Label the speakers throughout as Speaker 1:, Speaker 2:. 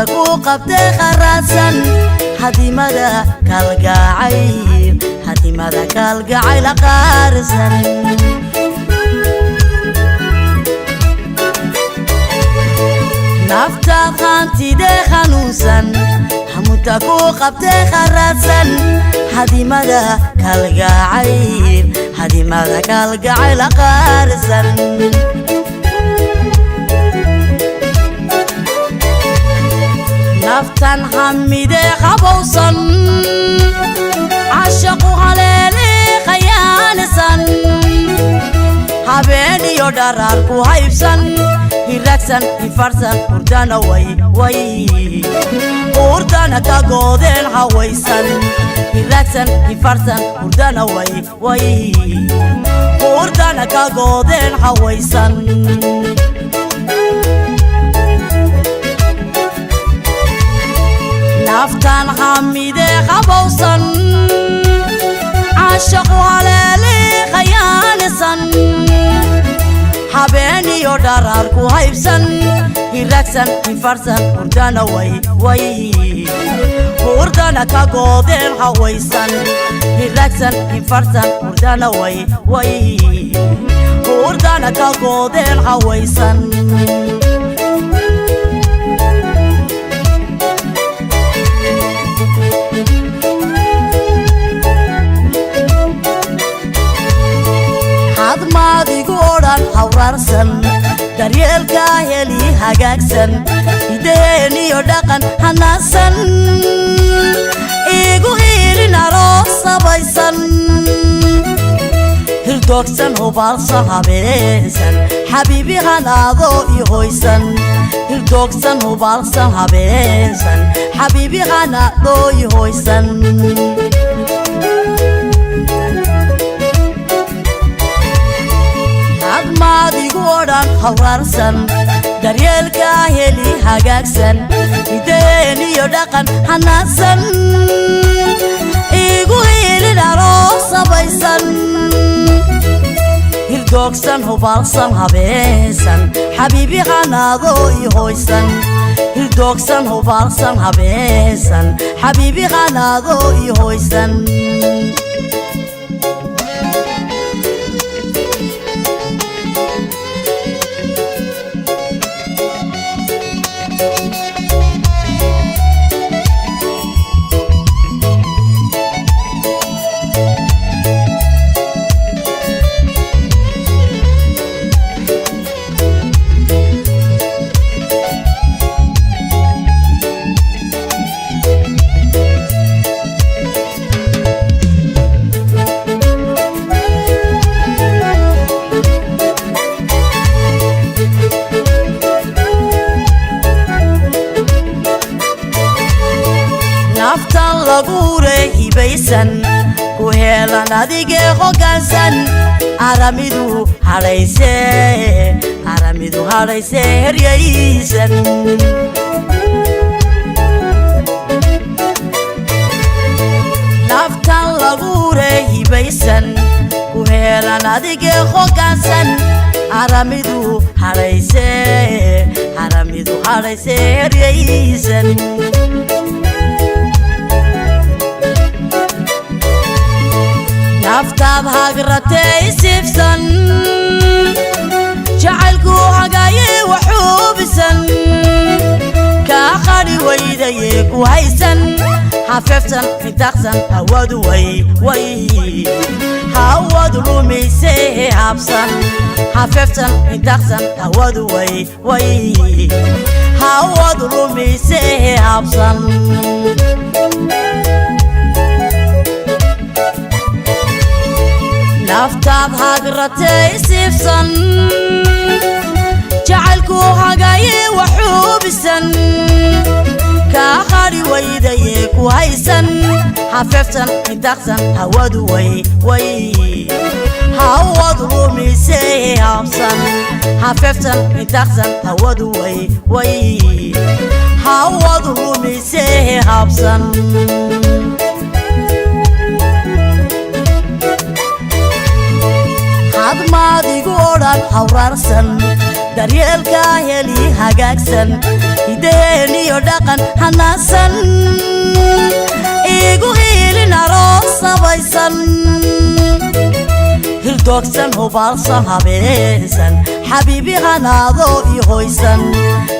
Speaker 1: hamuutaku qabtay kharasan hadimada kalgacayl qaarsan naftaad qaantidee xanuunsan hamuutaku qabtay kharasan hadimada kalgacayl qaarsan naftan xamidee qabowsan cashaqu haleele khayaanisan habeen iyo dharaar ku haybsan hiragsan hifarsan hurdana hurdana ka goodeen hawaysan hiragsan hifarsan hurdana hurdana ka goodeen hawaysan naftan xamidee qabowsan cashaqu haleele khayaanisan habeen iyo dharaar ku haybsan hiragsan hifarsan hurdana hurdana ka goodeen hawaysan hiragsan hifarsan hurdana hurdana ka goodeen hawaysan hadmaadigu odhan hawraarsan daryeelka heli hagaagsan hideen iyo dhaqan hanaasan igu hiilin aroos sabaysan hirdoogsan hubaalsan habeensan xabiibi hanaadoo i hoysan hirdoogsan hubaalsan habeensan xabiibi hanaadoo i hoysan hadmaadigu odhan hawraarsan daryeelka heli hagaagsan hideen iyo dhaqan hanaasan igu hiilin aroos sabaysan hirdoogsan hubaalsan habeensan xabiibi hanaadoo i hoysan hirdoogsan hubaalsan habeensan xabiibi hanaadoo i hoysan naftan lagure hibaysan ku heelan adigee hoggaansan aramidu hadhayse heryaysan naftan lagure hibaysan ku heelan adigee hoggaansan aramidu hadhayse heryaysan naftaad hagratay sifsan jacaylku hagaye waxuubisan kaa qadhi weydaye ku haysan hafeftan fitaqsan hawadu hawadu lumaysay habsan hafeftan fitaqsan hawadu hawadu lumaysay habsan naftaad hagratay sifsan jacaylku hagaye waxuubisan kaa qadhi weydaye ku haysan hafeftan fitaqsan hawadu hawadu lumaysay habsan hafeftan fitaqsan hawadu hawadu lumaysay habsan hadmaadigu odhan hawraarsan daryeelka heli hagaagsan hideen iyo dhaqan hanaasan igu hiilin aroos sabaysan hirdogsan hubalsan habeensan xabiibi hanaado i hoysan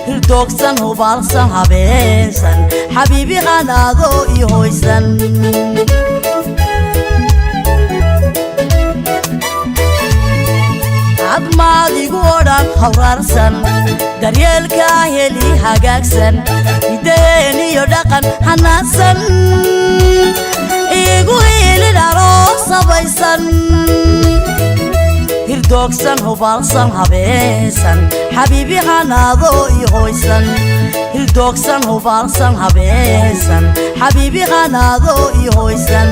Speaker 1: hirdogsan hubalsan habeensan xabiibi hanaado i hoysan admaadigu odhan hawraarsan daryeelka heli hagaagsan hideen iyo dhaqan hanaasan igu hiilin aroos sabaysan hirdogsan hubalsan habeensan xabiibi hanaado i hoysan hirdogsan hubalsan habeensan xabiibi hanaado i hoysan